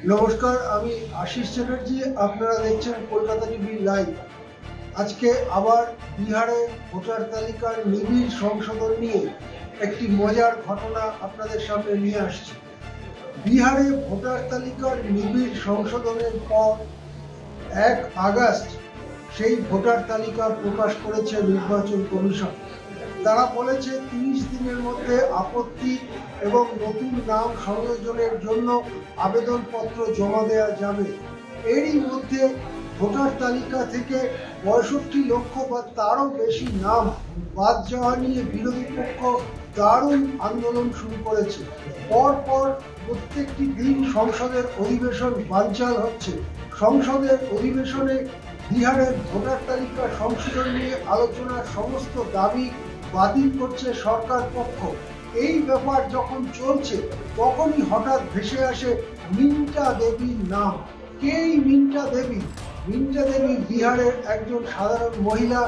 নমস্কার, আমি আশিস চ্যাটার্জি। আপনারা দেখছেন কলকাতা টিভি লাইভ। আজকে আবার বিহারে ভোটার তালিকার নিবিড় সংশোধন নিয়ে একটি মজার ঘটনা আপনাদের সামনে নিয়ে আসছি। বিহারে ভোটার তালিকার নিবিড় সংশোধনের পর 1 আগস্ট সেই ভোটার তালিকা প্রকাশ করেছে নির্বাচন কমিশন। তারা বলেছে 30 দিনের মধ্যে আপত্তি এবং নতুন নাম সংযোজনের জন্য আবেদনপত্র জমা দেওয়া যাবে। এরই মধ্যে ভোটার তালিকা থেকে 65 লক্ষ বা তারও বেশি নাম বাদ যাওয়া নিয়ে বিরোধী পক্ষ দারুণ আন্দোলন শুরু করেছে। পরপর প্রত্যেকটি দিন সংসদের অধিবেশন বানচাল হচ্ছে। সংসদের অধিবেশনে বিহারের ভোটার তালিকা সংশোধন নিয়ে আলোচনার সমস্ত দাবি বাতিল করছে সরকার পক্ষ। এই ব্যাপার যখন চলছে তখনই হঠাৎ ভেসে আসে মিন্টা দেবীর নাম। কে এই মিন্টা দেবী? মিন্টা দেবী বিহারের একজন সাধারণ মহিলা,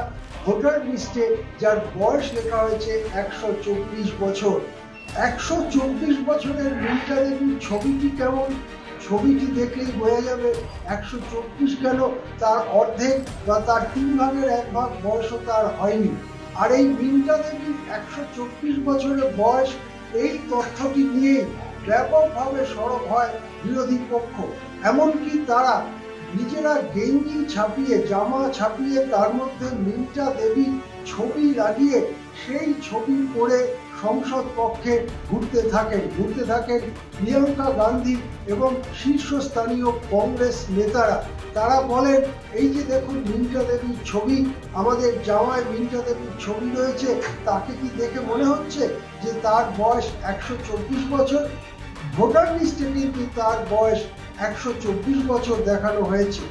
ভোটার লিস্টে যার বয়স লেখা হয়েছে 124 বছর। 124 বছরের মিন্টা দেবীর ছবিটি কেমন? ছবিটি দেখলেই বোঝা যাবে 124 কেন, তার অর্ধেক বা তার 3 ভাগের 1 ভাগ বয়সও তার হয়নি। আর এই মিন্টা দেবীর 124 বছরের বয়স, এই তথ্যটি নিয়ে ব্যাপকভাবে সরব হয় বিরোধী পক্ষ। এমনকি তারা নিজেরা গেঞ্জি ছাপিয়ে, জামা ছাপিয়ে তার মধ্যে মিন্টা দেবীর ছবি লাগিয়ে সেই ছবি পরে সংসদ কক্ষে ঘুরতে থাকেন প্রিয়াঙ্কা গান্ধী এবং শীর্ষস্থানীয় কংগ্রেস নেতারা। তারা বলেন, এই যে দেখুন মিন্টা দেবীর ছবি, আমাদের জামায় মিন্টা দেবীর ছবি রয়েছে, তাকে কি দেখে মনে হচ্ছে যে তার বয়স 124 বছর? ভোটার লিস্টে কিন্তু তার বয়স 124 বছর দেখানো হয়েছে।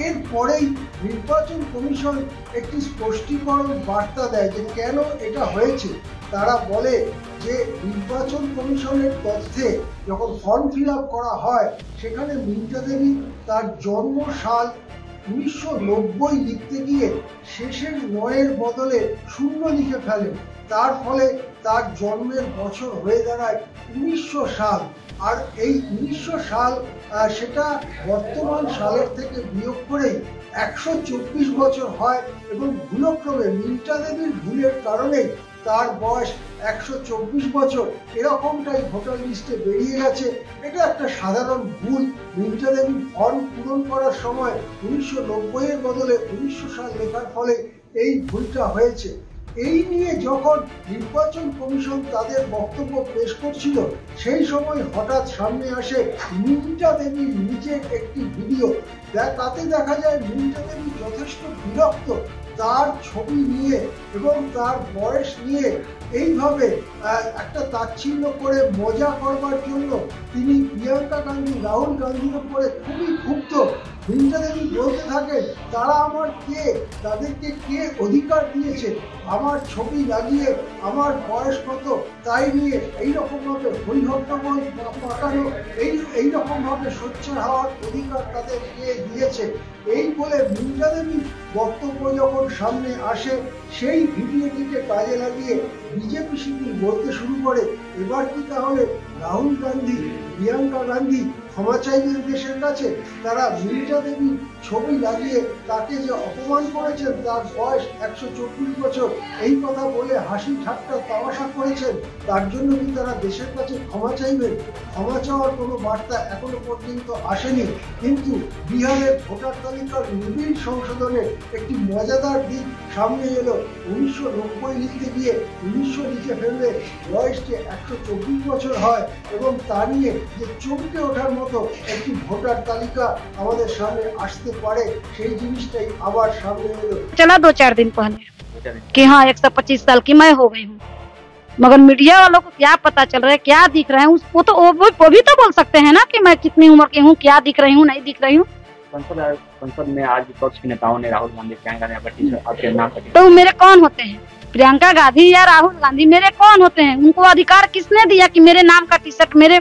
এরপরেই নির্বাচন কমিশন একটি স্পষ্টীকরণ বার্তা দেয় যে কেন এটা হয়েছে। তারা বলে যে নির্বাচন কমিশনের তথ্যে যখন ফর্ম ফিল আপ করা হয় সেখানে মিন্টা দেবী তার জন্ম সাল 1990 লিখতে গিয়ে শেষের 9-এর বদলে 0 লিখে ফেলেন। তার ফলে তার জন্মের বছর হয়ে দাঁড়ায় 1900 সাল। আর এই 1900 সাল সেটা বর্তমান সালের থেকে বিয়োগ করেই 124 বছর হয় এবং ভুলক্রমে মিন্টা দেবীর ভুলের কারণে তার বয়স 124 বছর এরকমটাই ভোটার লিস্টে বেরিয়ে গেছে। এটা একটা সাধারণ ভুল। মিন্টা দেবী ফর্ম পূরণ করার সময় 1990-এর বদলে 1900 সাল লেখার ফলে এই ভুলটা হয়েছে। এই নিয়ে যখন নির্বাচন কমিশন তাদের বক্তব্য পেশ করছিল সেই সময় হঠাৎ সামনে আসে মিন্টা দেবীর নিজের একটি ভিডিও। তাতে দেখা যায় মিন্টা দেবী যথেষ্ট বিরক্ত তার ছবি নিয়ে এবং তার বয়স নিয়ে। এইভাবে একটা তাচ্ছিল্য করে মজা করবার জন্য তিনি প্রিয়াঙ্কা গান্ধী, রাহুল গান্ধীর উপরে খুবই ক্ষুব্ধ। মিন্টা দেবী বলতে থাকেন, তারা আমার কে? তাদেরকে কে অধিকার দিয়েছে আমার ছবি লাগিয়ে আমার বয়স কত তাই নিয়ে এইরকমভাবে হরিহট্টগোল পাকানো, এইরকমভাবে সোচ্চার হওয়ার অধিকার তাদের কে দিয়েছে? এই বলে মিন্টা দেবী বক্তব্য যখন সামনে আসে সেই ভিডিওটিকে কাজে লাগিয়ে বিজেপি শিবির বলতে শুরু করে, এবার কি তাহলে রাহুল গান্ধী, প্রিয়াঙ্কা গান্ধী ক্ষমা চাইবেন দেশের কাছে? তারা মিন্টা দেবীর ছবি লাগিয়ে তাকে যে অপমান করেছেন, তার বয়স 124 বছর, এই কথা বলে হাসি ঠাট্টা তামাশা করেছেন, তার জন্য কি তারা দেশের কাছে ক্ষমা চাইবেন? ক্ষমা চাওয়ার কোনো বার্তা এখনো পর্যন্ত আসেনি। কিন্তু বিহারের ভোটার তালিকার নিবিড় সংশোধনের একটি মজাদার দিক সামনে এলো। 1990 লিখতে গিয়ে 1900 লিখে ফেললে বয়সটি 124 বছর হয় এবং তা নিয়ে যে চমকে ওঠার মতো একটি ভোটার তালিকা আমাদের সামনে আসতে পারে সেই জিনিসটাই আবার সামনে এলো। चला 2-4 दिन पहले कि हाँ 125 साल की मैं हो गई हूँ, मगर मीडिया वालों को क्या पता चल रहा है, क्या दिख रहे हैं? वो तो वो भी तो बोल सकते हैं ना कि मैं कितनी उम्र की हूँ, क्या दिख रही हूँ, नहीं दिख रही हूँ। संसद में आज विपक्ष के नेताओं ने राहुल गांधी, प्रियंका गांधी आपके नाम कर दिया। तो मेरे कौन होते हैं? प्रियंका गांधी या राहुल गांधी मेरे कौन होते हैं? उनको अधिकार किसने दिया कि मेरे नाम का टी शर्ट, मेरे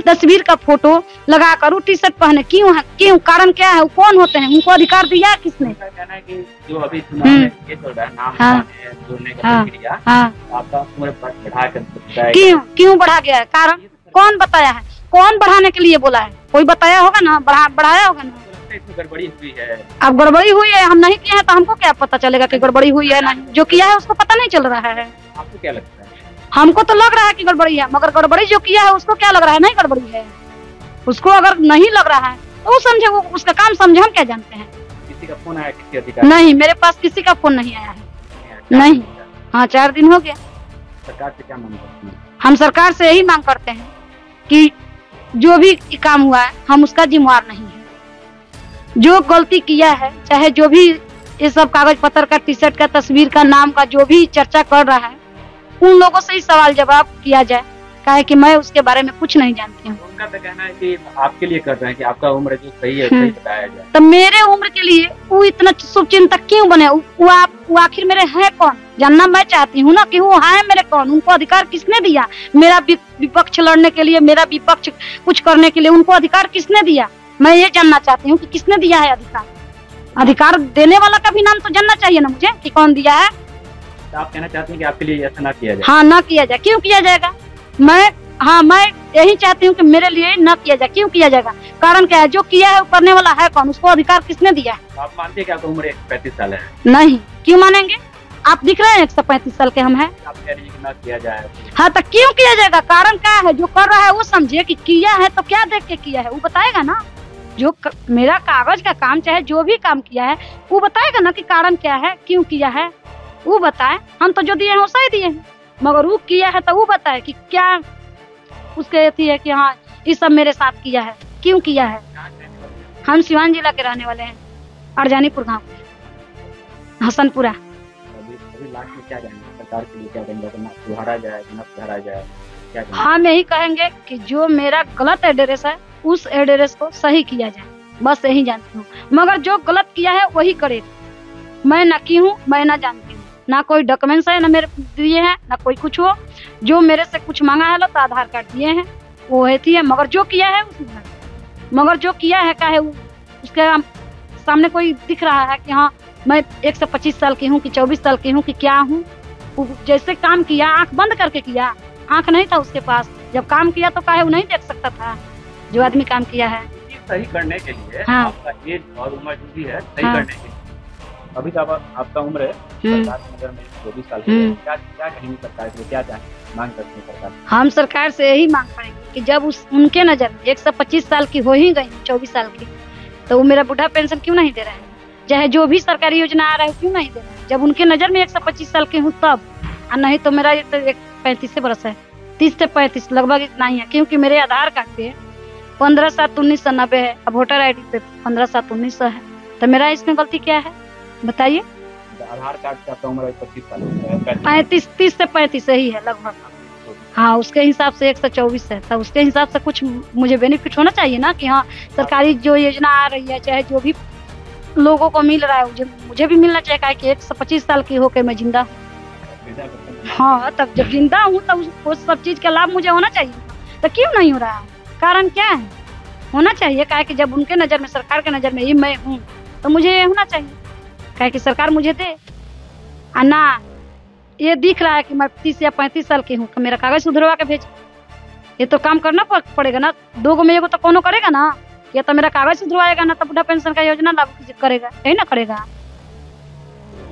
तस्वीर का फोटो लगा कर टी शर्ट पहने? क्यों है? क्यों? कारण क्या है? वो कौन होते हैं? उनको अधिकार दिया किसने? कहना है कि जो अभी चुनाव में ये चल रहा है नाम जोड़ने का प्रक्रिया, आपका उम्र बढ़ा कर सकता है। क्यों बढ़ा गया है? कारण कौन बताया है? कौन बढ़ाने के लिए बोला है? कोई बताया होगा ना, बढ़ाया होगा ना। इसमें गड़बड़ी हुई है। अब गड़बड़ी हुई है, हम नहीं किए हैं तो हमको क्या पता चलेगा कि गड़बड़ी हुई है नहीं? जो किया है उसको पता नहीं चल रहा है। आपको क्या लगता है? हमको तो लग रहा है कि गड़बड़ी है, मगर गड़बड़ी जो किया है उसको क्या लग रहा है नहीं गड़बड़ी है। उसको अगर नहीं लग रहा है तो वो समझे, वो उसका काम समझे, हम क्या जानते हैं। किसी का फोन आया किसी अधिकारी? नहीं, मेरे पास किसी का फोन नहीं आया है। नहीं। हाँ, 4 दिन हो गया। सरकार से क्या मांग करते हैं? हम सरकार से यही मांग करते हैं कि जो भी काम हुआ है हम उसका जिम्मेवार नहीं है। जो गलती किया है, चाहे जो भी ये सब कागज पत्र का, टी शर्ट का, तस्वीर का, नाम का जो भी चर्चा कर रहा है, उन लोगों से ही सवाल जवाब किया जाए, काहे कि मैं उसके बारे में कुछ नहीं जानती हूँ। उनका तो कहना है कि आपके लिए कर रहे हैं कि आपका उम्र जो सही है सही बताया जाए। तो मेरे उम्र के लिए वो इतना शुभचिंतक क्यों बने? वो आखिर मेरे है कौन? जानना मैं चाहती हूँ ना कि वो है मेरे कौन। उनको अधिकार किसने दिया मेरा विपक्ष लड़ने के लिए, मेरा विपक्ष कुछ करने के लिए? उनको अधिकार किसने दिया? मैं ये जानना चाहती हूँ कि किसने दिया है अधिकार। अधिकार देने वाला का भी नाम तो जानना चाहिए ना मुझे कि कौन दिया है। तो आप कहना चाहते हैं कि आपके लिए ऐसा ना किया जाए? हाँ, ना किया जाए। क्यों किया जाएगा? मैं यही चाहती हूँ कि मेरे लिए न किया जाए। क्यों किया जाएगा? कारण क्या है? जो किया है वो करने वाला है कौन? उसको अधिकार किसने दिया है? आप मानते हैं कि आपकी उम्र 135 साल है? नहीं। क्यों मानेंगे? आप दिख रहे हैं 135 साल के हम हैं। आप कह रही हैं कि ना किया जाए। हाँ, तो क्यों किया जाएगा? कारण क्या है? जो कर रहा है वो समझे कि किया है तो क्या देख के किया है वो बताएगा ना। जो मेरा कागज का काम, चाहे जो भी काम किया है, वो बताएगा ना कि कारण क्या है, क्यों किया है, वो बताए। हम तो जो दिए हैं वो सही दिए हैं, मगर वो किया है तो वो बताए कि क्या उसके अथी है कि हाँ ये सब मेरे साथ किया है, क्यों किया है। हम सिवान जिला के रहने वाले हैं, अरजानीपुर गाँव के, हसनपुरा। अभी लास्ट में क्या जाएंगे सरकार के लिए? क्या कहेंगे? ना सुधारा जाए, ना सुधारा जाए, क्या कहेंगे? हम यही कहेंगे कि जो मेरा गलत एड्रेस है उस एड्रेस को सही किया जाए, बस यही जानती हूँ। मगर जो गलत किया है वही करेगा। मैं ना की हूँ, मैं ना जानती हूँ, ना कोई डॉक्यूमेंट्स है, ना मेरे दिए हैं, ना कोई कुछ हो। जो मेरे से कुछ मांगा है तो आधार कार्ड दिए हैं, वो है। मगर जो किया है मगर जो किया है क्या है उसके सामने कोई दिख रहा है कि हाँ मैं 125 साल की हूँ कि 24 साल की हूँ कि क्या हूँ। जैसे काम किया आंख बंद करके किया, आंख नहीं था उसके पास। जब काम किया तो काहे वो नहीं देख सकता था जो आदमी काम किया है। सही करने के लिए हाँ। आपका एज और उम्र जो भी है सही हाँ। करने के लिए अभी तो आपका उम्र है सरकार की नजर में 24 साल की है। क्या कहेंगे सरकार के लिए? क्या मांग करते हैं सरकार? हम सरकार से यही मांग करेंगे कि जब उनके नजर में 125 साल की हो ही गई, 24 साल की, तो वो मेरा बुढ़ा पेंशन क्यों नहीं दे रहे हैं? चाहे जो भी सरकारी योजना आ रहा है क्यों नहीं दे रहे हैं? जब उनके नजर में 125 साल की हूँ तब, और नहीं तो मेरा 35 बरस है, 30 से 35 लगभग इतना ही है। क्योंकि मेरे आधार कार्ड पे 15/7/1990 है, अब वोटर ID पे 15/7/1900 है। तो मेरा इसमें गलती क्या है बताइए? आधार कार्ड का आपका उम्र 25 साल है, 30 से 35 सही है लगभग। हाँ, उसके हिसाब से 124 है, तो उसके हिसाब से कुछ मुझे बेनिफिट होना चाहिए ना कि हाँ सरकारी जो योजना आ रही है, चाहे जो भी लोगों को मिल रहा है मुझे भी मिलना चाहिए। कि 125 साल की होकर मैं जिंदा हूँ। हाँ, तब जब जिंदा हूँ तो उस सब चीज का लाभ मुझे होना चाहिए। तो क्यों नहीं हो रहा है? कारण क्या है? होना चाहिए। काहे कि जब उनके नजर में, सरकार के नजर में ही मैं हूँ तो मुझे होना चाहिए। काहे कि सरकार मुझे दे, ना ये दिख रहा है कि मैं 30 या 35 साल की हूँ तो मेरा कागज सुधरवा के भेज। ये तो काम करना पड़ेगा ना, 2 में एगो तो कोनो करेगा ना। या तो मेरा कागज सुधरवाएगा ना तो बुढ़ा पेंशन का योजना लागू करेगा, यही ना करेगा।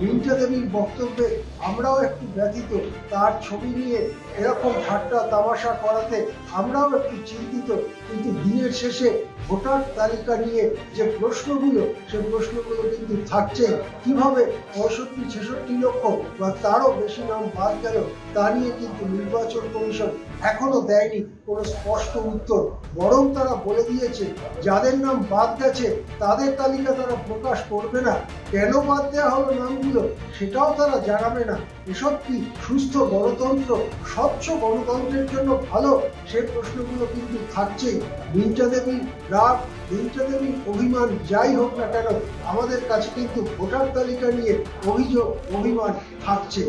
মিন্টা দেবীর বক্তব্যে আমরাও একটু ব্যথিত। তার ছবি নিয়ে এরকম ঠাট্টা তামাশা করাতে আমরাও একটু চিন্তিত। কিন্তু দিনের শেষে ভোটার তালিকা নিয়ে যে প্রশ্নগুলো, সে প্রশ্নগুলো কিন্তু থাকছেই। কিভাবে 65-66 লক্ষ বা তারও বেশি নাম বাদ গেল তা নিয়ে কিন্তু নির্বাচন কমিশন এখনো দেয়নি কোনো স্পষ্ট উত্তর। বরং তারা বলে দিয়েছে যাদের নাম বাদ গেছে তাদের তালিকা তারা প্রকাশ করবে না। কেন বাদ দেওয়া হলো নামগুলো সেটাও তারা জানাবে না। এসব কি সুস্থ গণতন্ত্র, স্বচ্ছ গণতন্ত্রের জন্য ভালো? সেই প্রশ্নগুলো কিন্তু থাকছেই। মিন্টা দেবীর রাগ, মিন্টা দেবীর অভিমান যাই হোক না কেন, আমাদের কাছে কিন্তু ভোটার তালিকা নিয়ে অভিযোগ, অভিমান থাকছে।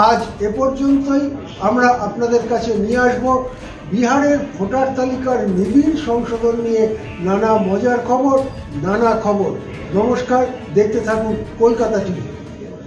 আজ এ পর্যন্তই। আমরা আপনাদের কাছে নিয়ে আসব বিহারের ভোটার তালিকার নিবিড় সংশোধন নিয়ে নানা মজার খবর, নানা খবর। নমস্কার, দেখতে থাকুন কলকাতা টিভি।